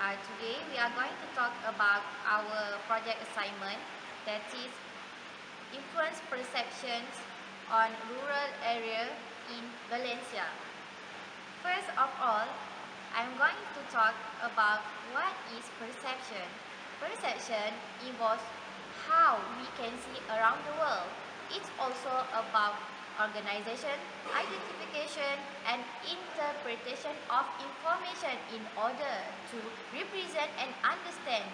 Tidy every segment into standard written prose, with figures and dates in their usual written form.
Today we are going to talk about our project assignment, that is influence perceptions on rural area in Valencia. First of all, I'm going to talk about what is perception. Perception involves how we can see around the world. It's also about organization, identification, and interpretation of information in order to represent and understand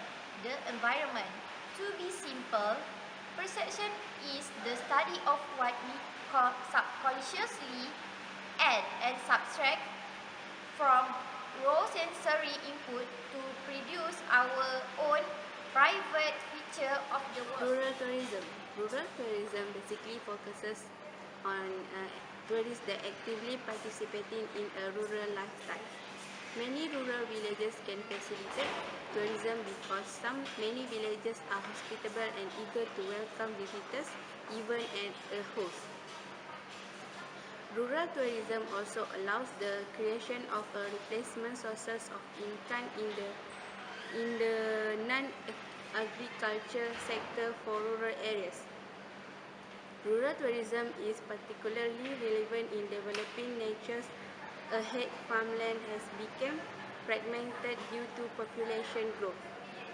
the environment. To be simple, perception is the study of what we subconsciously add and subtract from raw sensory input to produce our own private picture of the world. Rural tourism. Rural tourism basically focuses on tourists that actively participating in a rural lifestyle. Many rural villages can facilitate tourism because many villages are hospitable and eager to welcome visitors, even as a host. Rural tourism also allows the creation of a replacement sources of income in the non-agriculture sector for rural areas. Rural tourism is particularly relevant in developing nations ahead farmland has become fragmented due to population growth.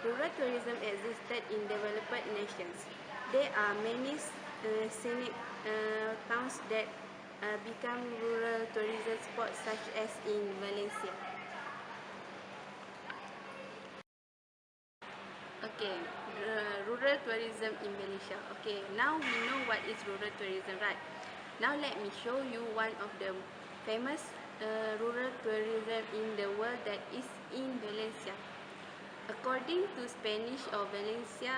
Rural tourism existed in developed nations. There are many scenic towns that become rural tourism spots such as in Valencia. Okay, rural tourism in Malaysia. Okay, now we know what is rural tourism, right? Now let me show you one of the famous rural tourism in the world that is in Valencia. According to Spanish or Valencia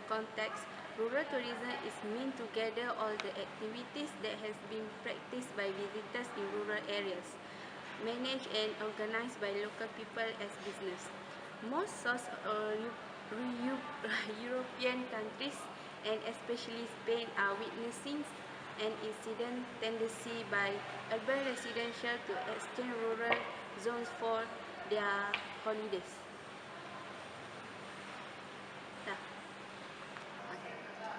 context, rural tourism is meant to gather all the activities that has been practiced by visitors in rural areas, managed and organized by local people as business. Most South European countries and especially Spain are witnessing an incident tendency by urban residential to extend rural zones for their holidays.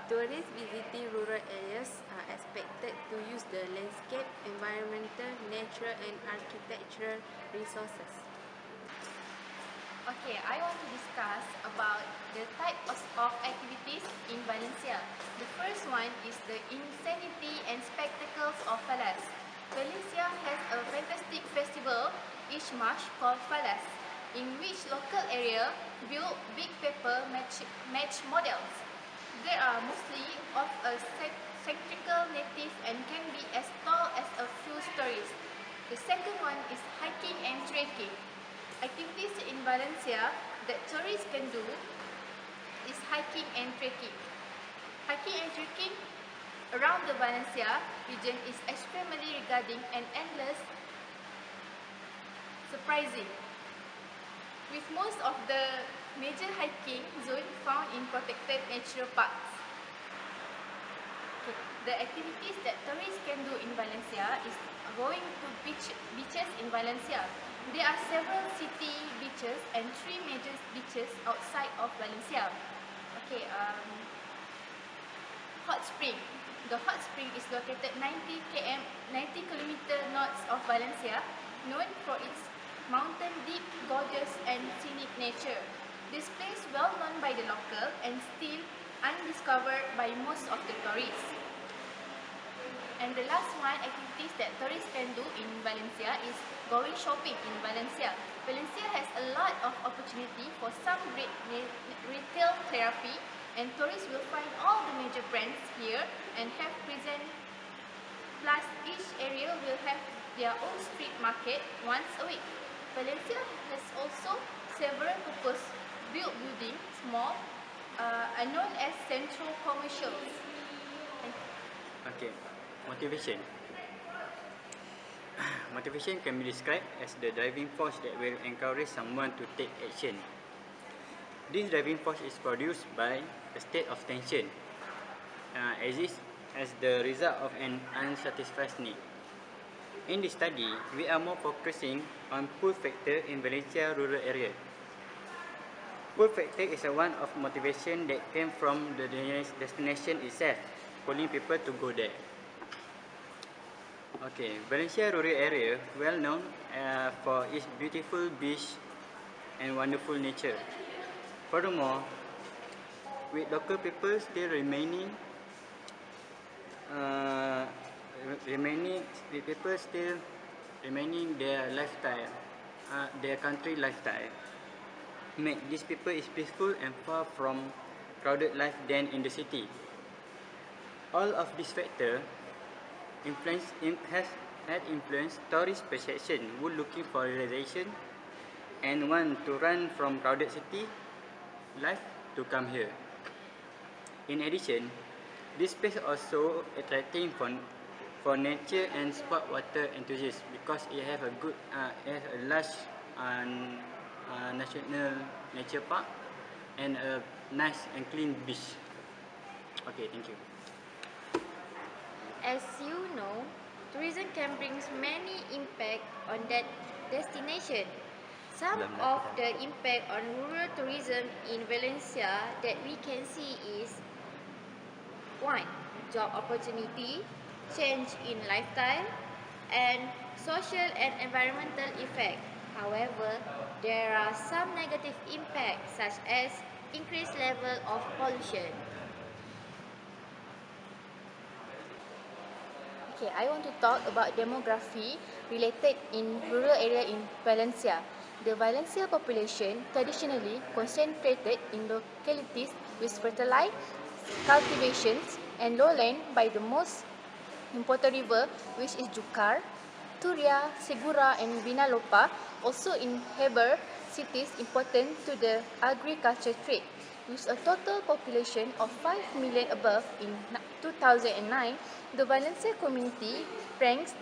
Tourists visiting rural areas are expected to use the landscape, environmental, natural and architectural resources. Okay, I want to discuss about the types of activities in Valencia. The first one is the insanity and spectacles of Fallas. Valencia has a fantastic festival each March called Fallas, in which local area build big paper match models. They are mostly of a symmetrical native and can be as tall as a few stories. The second one is hiking and trekking. Activities in Valencia that tourists can do is hiking and trekking. Hiking and trekking around the Valencia region is extremely regarding and endless surprising, with most of the major hiking zones found in protected natural parks. The activities that tourists can do in Valencia is going to beaches in Valencia. There are several city beaches and 3 major beaches outside of Valencia. Okay, Hot Spring. The hot spring is located 90 km north of Valencia, known for its mountain deep, gorgeous and scenic nature. This place well known by the local and still undiscovered by most of the tourists. And the last one, activities that tourists can do in Valencia is going shopping in Valencia. Valencia has a lot of opportunity for some great retail therapy, and tourists will find all the major brands here and have present. Plus, each area will have their own street market once a week. Valencia has also several purpose-built buildings, small, known as central commercials. Okay. Motivation. Motivation can be described as the driving force that will encourage someone to take action. This driving force is produced by a state of tension, exists as the result of an unsatisfied need. In this study, we are more focusing on pull factor in Valencia rural area. Pull factor is one of motivation that came from the destination itself, pulling people to go there. Okay, Valencia rural area well known for its beautiful beach and wonderful nature. Furthermore, with local people still remaining their lifestyle, their country lifestyle, make these people is peaceful and far from crowded life than in the city. All of these factors had influenced tourist perception who looking for relaxation and want to run from crowded city life to come here. In addition, this place also attracting for nature and sport water enthusiasts because it have a large national nature park and a nice and clean beach. Okay, thank you. As you know, tourism can bring many impact on that destination. Some of the impact on rural tourism in Valencia that we can see is 1. Job opportunity, change in lifestyle, and social and environmental effect. However, there are some negative impacts such as increased level of pollution. Okay, I want to talk about demography related in rural area in Valencia. The Valencia population traditionally concentrated in localities with fertile cultivations and lowland by the most important river, which is Júcar, Turia, Segura and Vinalopó, also in Heber cities important to the agriculture trade. With a total population of 5 million above in 2009, the Valencia community ranks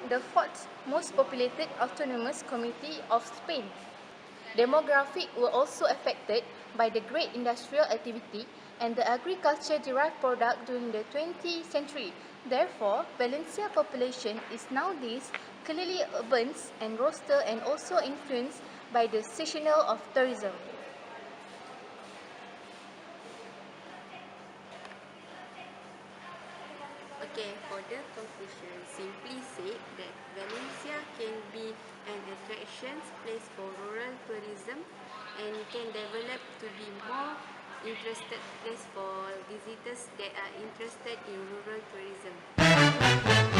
the fourth most populated autonomous community of Spain. Demographics were also affected by the great industrial activity and the agriculture-derived product during the 20th century. Therefore, Valencia population is nowadays clearly urban and rural and also influenced by the seasonal of tourism. Okay, for the conclusion, simply said that Valencia can be an attraction place for rural tourism and can develop to be more interested place for visitors that are interested in rural tourism.